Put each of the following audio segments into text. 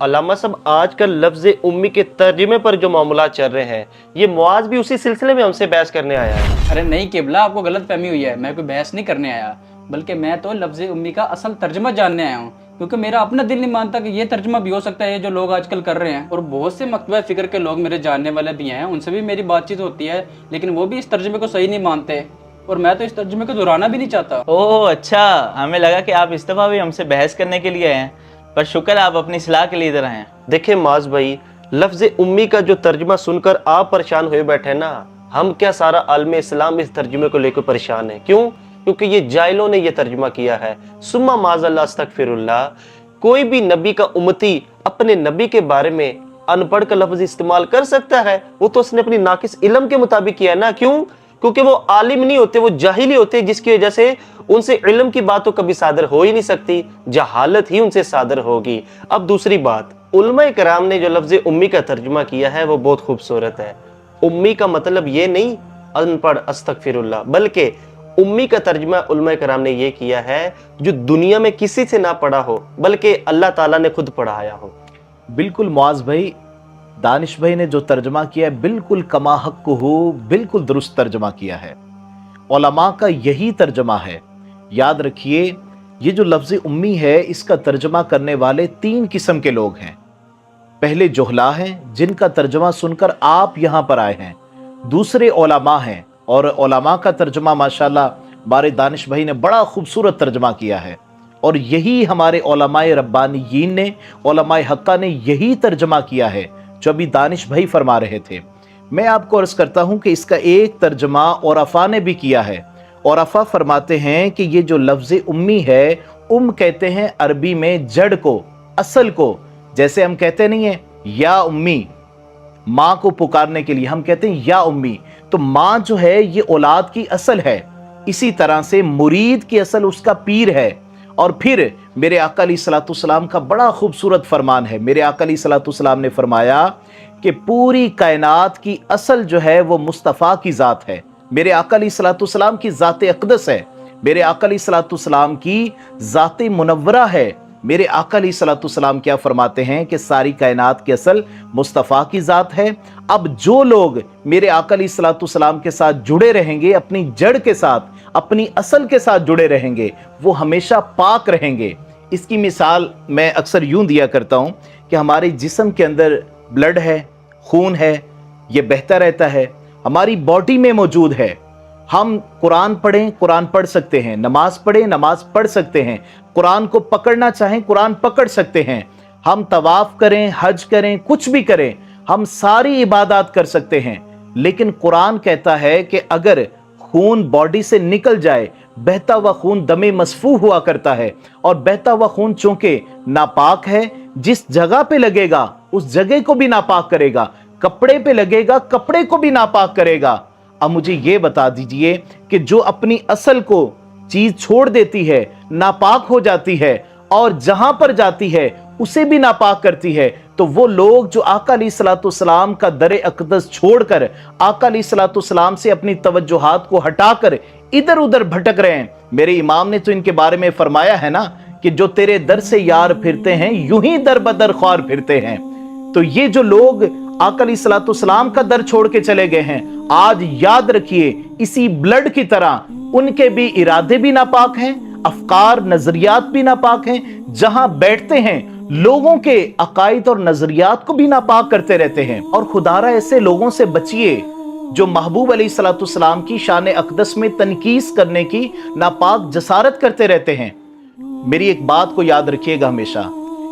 अल्लामा साहब, आजकल लफ्ज़ उम्मी के तर्जुमे पर जो मामला चल रहे हैं, ये मुआज भी उसी सिलसिले में हमसे बहस करने आया है। अरे नहीं किबला, आपको गलत फहमी हुई है। मैं कोई बहस नहीं करने आया, बल्कि मैं तो लफ्ज़ उम्मी का असल तर्जुमा जानने आया हूँ, क्योंकि मेरा अपना दिल नहीं मानता कि ये तर्जुमा भी हो सकता है जो लोग आजकल कर रहे हैं। और बहुत से मकतबा फ़िक्र के लोग मेरे जानने वाले भी हैं, उनसे भी मेरी बातचीत होती है, लेकिन वो भी इस तर्जुमे को सही नहीं मानते, और मैं तो इस तर्जुमे को दोहराना भी नहीं चाहता। ओह अच्छा, हमें लगा कि आप इस दफ़ा भी हमसे बहस करने के लिए आए हैं, पर शुक्र आप अपनी सलाह के लिए इधर आए हैं। देखिए माज भाई, लफ्ज़ उम्मी का जो तर्जुमा सुनकर आप परेशान हुए बैठे ना, हम क्या सारा आलम इस्लाम इस तर्जुमे को लेकर परेशान है। क्यों? क्योंकि ये जाहिलों ने ये तर्जुमा किया है। सुम्मा माज़अल्लाह अस्तगफिरुल्लाह। कोई भी नबी का उम्मती अपने नबी के बारे में अनपढ़ का लफ्ज़ इस्तेमाल कर सकता है? वो तो उसने अपनी नाकिस इल्म के मुताबिक किया है ना। क्यों? क्योंकि वो आलिम नहीं होते, वो जाहिल ही होते, जिसकी वजह से उनसे इल्म की बात तो कभी सादर हो ही नहीं सकती, जहालत ही उनसे सादर होगी। अब दूसरी बात, उलमा कराम ने जो लफ्ज़ उम्मी का तर्जुमा किया है वो बहुत खूबसूरत है। उम्मी का मतलब ये नहीं अनपढ़, अस्तगफिरुल्लाह, बल्कि उम्मी का तर्जुमा उलमा कराम ने ये किया है जो दुनिया में किसी से ना पढ़ा हो, बल्कि अल्लाह ताला ने खुद पढ़ाया हो। बिल्कुल मुआज भाई, दानिश भाई ने जो तर्जमा किया है बिल्कुल कमा हक़्क़ुहु, बिल्कुल दुरुस्त तर्जमा किया है। उलमा का यही तर्जमा है। याद रखिए, ये जो लफ्ज़ उम्मी है इसका तर्जमा करने वाले 3 किस्म के लोग हैं। पहले जुहला हैं, जिनका तर्जमा सुनकर आप यहाँ पर आए हैं। दूसरे उलमा हैं, और उलमा का तर्जमा माशाल्लाह हमारे दानिश भाई ने बड़ा खूबसूरत तर्जमा किया है, और यही हमारे उलमाए रब्बानियीन ने, उलमाए हक्का ने यही तर्जमा किया है जो अभी दानिश भाई फरमा रहे थे। मैं आपको अर्ज़ करता हूँ कि इसका एक तर्जमा औरफा ने भी किया है। औरफा फरमाते हैं कि ये जो लफ्ज़ उम्मी है, कहते हैं अरबी में जड़ को, असल को। जैसे हम कहते नहीं है या उम्मी, माँ को पुकारने के लिए हम कहते हैं या उम्मी, तो माँ जो है ये औलाद की असल है। इसी तरह से मुरीद की असल उसका पीर है। और फिर मेरे आका अलैहिस्सलाम का बड़ा खूबसूरत फरमान है। मेरे आका अलैहिस्सलाम ने फरमाया कि पूरी कायनात की असल जो है वो मुस्तफ़ा की ज़ात है। मेरे आका अलैहिस्सलाम की ज़ात अक़दस है। मेरे आका अलैहिस्सलाम की ज़ात मुनव्वरा है। मेरे आका अलैहिस्सलाम क्या फरमाते हैं कि सारी कायनात की असल मुस्तफ़ा की ज़ात है। अब जो लोग मेरे आका अलैहिस्सलाम के साथ जुड़े रहेंगे, अपनी जड़ के साथ, अपनी असल के साथ जुड़े रहेंगे, वो हमेशा पाक रहेंगे। इसकी मिसाल मैं अक्सर यूं दिया करता हूं कि हमारे जिस्म के अंदर ब्लड है, खून है, ये बहता रहता है, हमारी बॉडी में मौजूद है। हम कुरान पढ़ें, कुरान पढ़ सकते हैं, नमाज पढ़ें, नमाज पढ़ सकते हैं, कुरान को पकड़ना चाहें, कुरान पकड़ सकते हैं। हम तवाफ करें, हज करें, कुछ भी करें, हम सारी इबादत कर सकते हैं। लेकिन कुरान कहता है कि अगर खून बॉडी से निकल जाए, बहता हुआ खून दमे मसफू हुआ करता है, और बहता हुआ खून चूंकि नापाक है, जिस जगह पे लगेगा उस जगह को भी नापाक करेगा, कपड़े पे लगेगा कपड़े को भी नापाक करेगा। अब मुझे ये बता दीजिए कि जो अपनी असल को चीज छोड़ देती है, नापाक हो जाती है, और जहां पर जाती है उसे भी नापाक करती है, तो वो लोग जो आका अलैहिस्सलाम का दरे अक़दस छोड़कर आका अलैहिस्सलाम से अपनी तवज्जुहात को हटाकर इधर उधर भटक रहे हैं। मेरे इमाम ने तो इनके बारे में फरमाया है ना कि जो तेरे दर से यार फिरते हैं, यूं ही दर बदर ख्वार फिरते हैं। तो ये जो लोग आका अलैहिस्सलाम का दर छोड़ के चले गए हैं, आज याद रखिए इसी ब्लड की तरह उनके भी इरादे भी नापाक हैं, अफकार नजरियात भी नापाक हैं। जहां बैठते हैं लोगों के अकायद और नजरियात को भी नापाक करते रहते हैं। और खुदारा ऐसे लोगों से बचिए जो महबूब अलैहिस्सलाम की शान अक़दस में तनकीस करने की नापाक जसारत करते रहते हैं। मेरी एक बात को याद रखिएगा हमेशा,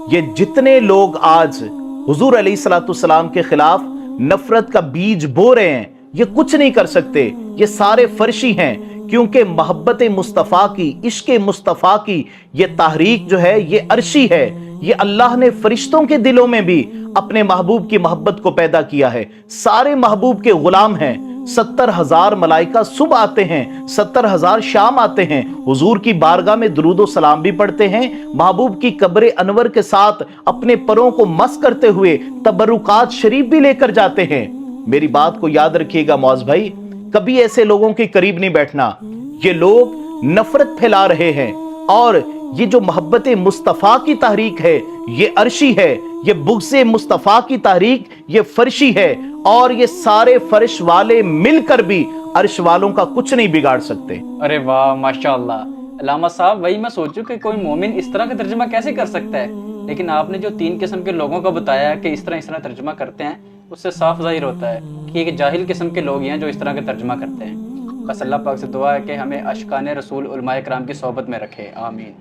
ये जितने लोग आज हुजूर अलैहिस्सलाम के खिलाफ नफरत का बीज बो रहे हैं, ये कुछ नहीं कर सकते। ये सारे फर्शी हैं, क्योंकि मोहब्बत मुस्तफ़ा की, इश्क मुस्तफ़ा की ये तहरीक जो है ये अर्शी है। ये अल्लाह ने फरिश्तों के दिलों में भी अपने महबूब की मोहब्बत को पैदा किया है। सारे महबूब के गुलाम हैं। 70,000 मलाइका सुबह आते हैं, 70,000 शाम आते हैं, हुजूर की बारगाह में दुरूद सलाम भी पढ़ते हैं, महबूब की कब्र अनवर के साथ अपने परों को मस करते हुए तबरुकात शरीफ भी लेकर जाते हैं। मेरी बात को याद रखिएगा मौज भाई, कभी ऐसे लोगों के करीब नहीं बैठना। ये लोग नफरत फैला रहे हैं, और ये जो मोहब्बत मुस्तफ़ा की तहरीक है یہ عرشی ہے، یہ بغض مصطفیٰ کی تحریک، یہ فرشی ہے، اور یہ سارے فرش والے مل کر بھی عرش والوں کا کچھ نہیں بگاڑ سکتے۔ ارے واہ ماشاءاللہ علامہ صاحب، وہی میں سوچوں کہ کوئی مومن اس طرح کا ترجمہ کیسے کر سکتا ہے، لیکن آپ نے جو 3 قسم کے لوگوں کا بتایا کہ اس طرح ترجمہ کرتے ہیں، اس سے صاف ظاہر ہوتا ہے کہ ایک جاہل قسم کے لوگ ہیں جو اس طرح کا ترجمہ کرتے ہیں۔ بس اللہ پاک سے دعا ہے کہ ہمیں اشکان رسول علماء کرام کی صحبت میں رکھے، آمین۔